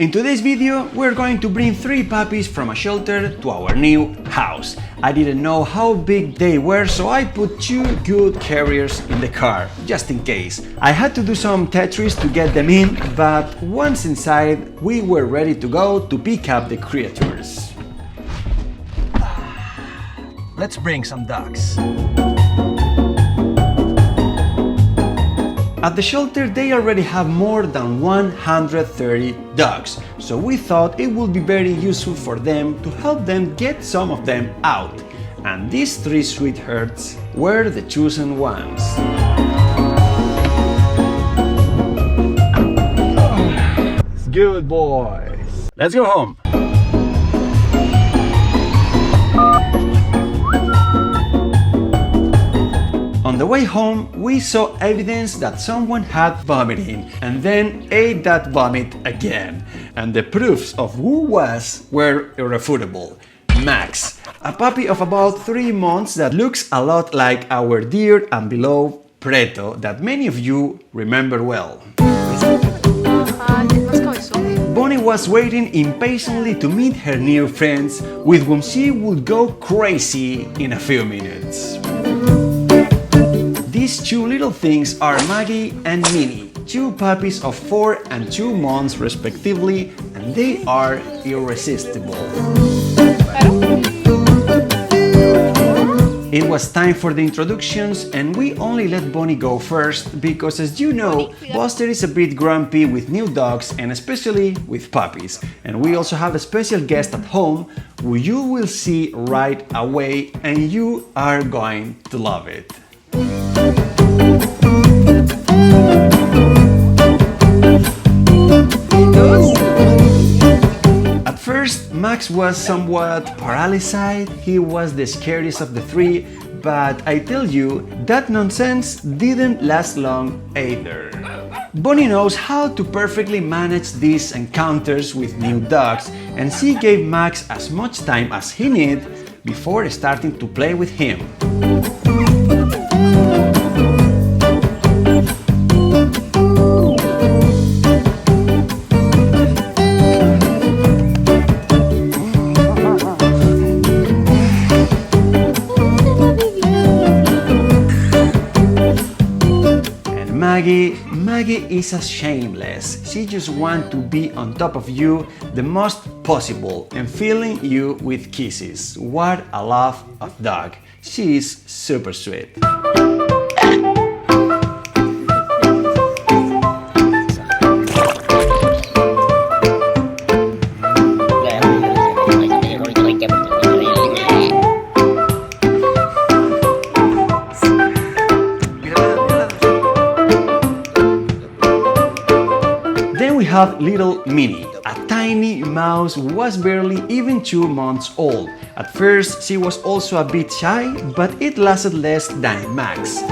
In today's video, we're going to bring 3 puppies from a shelter to our new house. I didn't know how big they were, so I put 2 good carriers in the car, just in case. I had to do some Tetris to get them in, but once inside, we were ready to go to pick up the creatures. Let's bring some dogs. At the shelter, they already have more than 130 dogs, so we thought it would be very useful for them to help them get some of them out. And these 3 sweethearts were the chosen ones. Good boys. Let's go home. On the way home, we saw evidence that someone had vomiting and then ate that vomit again. And the proofs of who were irrefutable. Max, a puppy of about 3 months that looks a lot like our dear and beloved Preto that many of you remember well. Bonnie was waiting impatiently to meet her new friends, with whom she would go crazy in a few minutes. These 2 little things are Maggie and Minnie, 2 puppies of 4 and 2 months respectively, and they are irresistible. It was time for the introductions, and we only let Bonnie go first because, as you know, Buster is a bit grumpy with new dogs and especially with puppies. And we also have a special guest at home who you will see right away, and you are going to love it. At first, Max was somewhat paralyzed. He was the scariest of the 3, but I tell you, that nonsense didn't last long either. Bonnie knows how to perfectly manage these encounters with new dogs, and she gave Max as much time as he needed before starting to play with him. Maggie is as shameless. She just wants to be on top of you the most possible and filling you with kisses. What a love of dog. She is super sweet. We have little Minnie, a tiny mouse who was barely even 2 months old. At first, she was also a bit shy, but it lasted less than Max.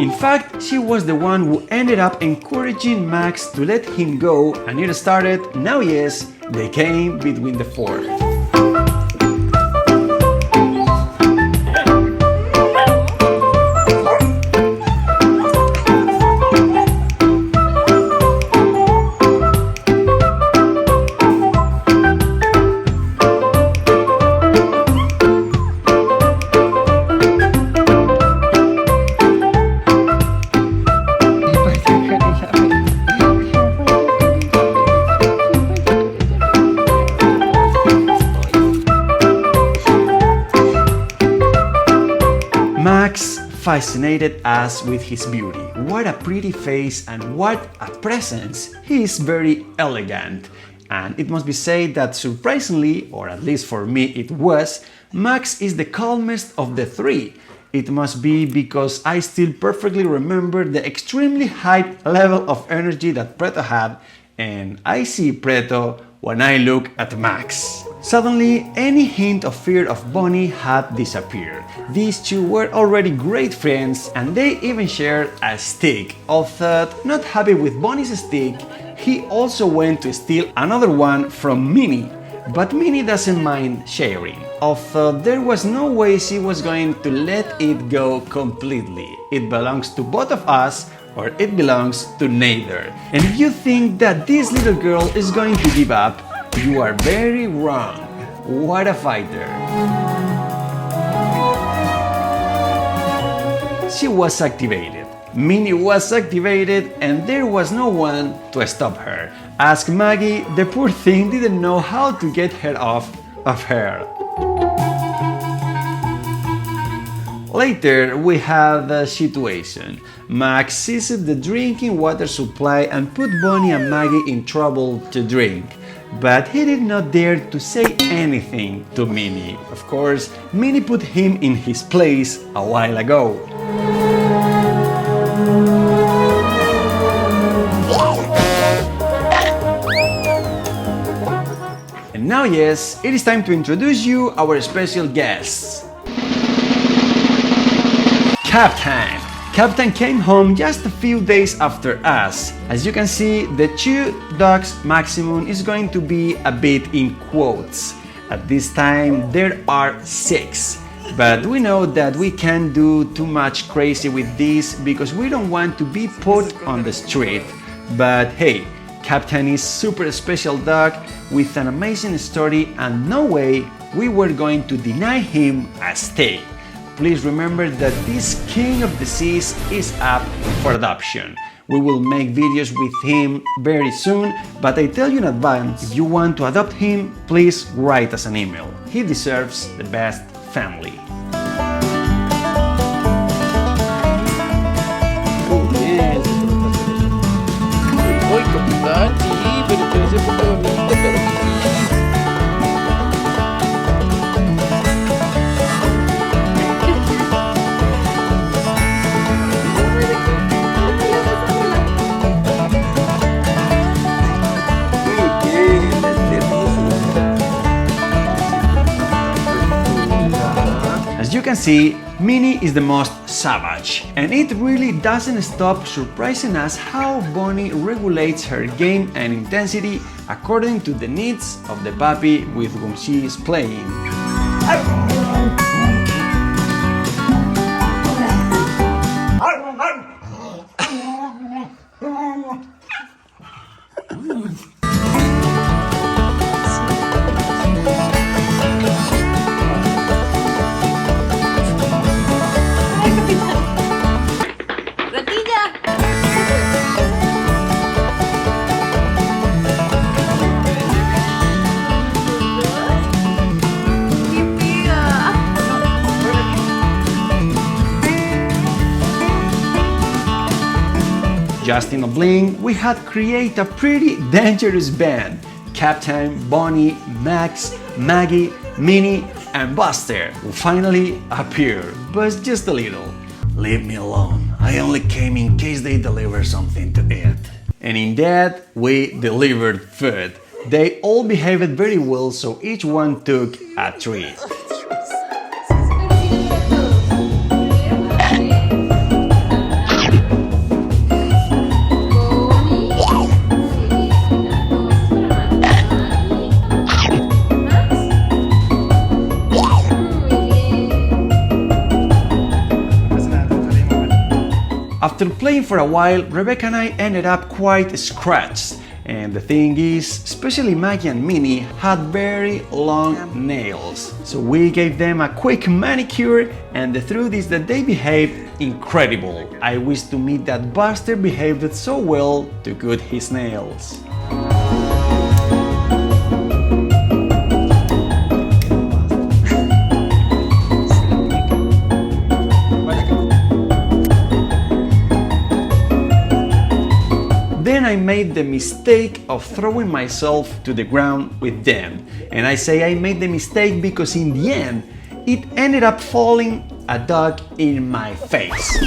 In fact, she was the one who ended up encouraging Max to let him go, and it started, now yes, they came between the 4. Max fascinated us with his beauty. What a pretty face and what a presence! He is very elegant. And it must be said that surprisingly, or at least for me it was, Max is the calmest of the 3. It must be because I still perfectly remember the extremely high level of energy that Preto had, and I see Preto when I look at Max. Suddenly, any hint of fear of Bonnie had disappeared. These 2 were already great friends, and they even shared a stick. Although not happy with Bonnie's stick, he also went to steal another one from Minnie. But Minnie doesn't mind sharing, although there was no way she was going to let it go completely. It belongs to both of us, or it belongs to neither. And if you think that this little girl is going to give up, you are very wrong. What a fighter! She was activated. Minnie was activated and there was no one to stop her. Ask Maggie, the poor thing didn't know how to get her off of her. Later, we have the situation. Max seized the drinking water supply and put Bonnie and Maggie in trouble to drink. But he did not dare to say anything to Minnie. Of course, Minnie put him in his place a while ago. And now, yes, it is time to introduce you our special guests. Captain! Captain came home just a few days after us. As you can see, the 2 dogs maximum is going to be a bit in quotes. At this time, there are 6. But we know that we can't do too much crazy with this because we don't want to be put on the street. But hey, Captain is super special dog with an amazing story and no way we were going to deny him a stay. Please remember that this king of the seas is up for adoption. We will make videos with him very soon, but I tell you in advance, if you want to adopt him, please write us an email. He deserves the best family. Oh yes. Uy, capitán, sí, pero ese poco bonito, claro que sí. As you can see, Minnie is the most savage, and it really doesn't stop surprising us how Bonnie regulates her game and intensity according to the needs of the puppy with whom she is playing. Just in a blink, we had created a pretty dangerous band. Captain, Bonnie, Max, Maggie, Minnie, and Buster, who finally appeared, but just a little. Leave me alone, I only came in case they deliver something to eat. And in that, we delivered food. They all behaved very well, so each one took a treat. After playing for a while, Rebecca and I ended up quite scratched. And the thing is, especially Maggie and Minnie had very long nails. So we gave them a quick manicure, and the truth is that they behaved incredible. I wish to meet that Buster behaved so well to cut his nails. Then I made the mistake of throwing myself to the ground with them. And I say I made the mistake because in the end, it ended up falling a dog in my face.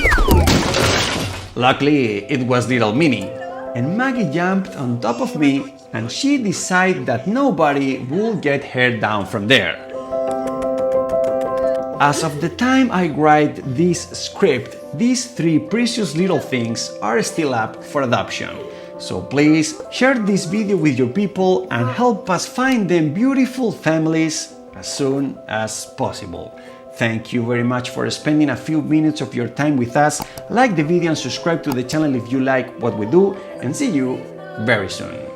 Luckily, it was little Minnie. And Maggie jumped on top of me and she decided that nobody would get her down from there. As of the time I write this script, these 3 precious little things are still up for adoption. So please share this video with your people and help us find them beautiful families as soon as possible. Thank you very much for spending a few minutes of your time with us. Like the video and subscribe to the channel if you like what we do, and see you very soon.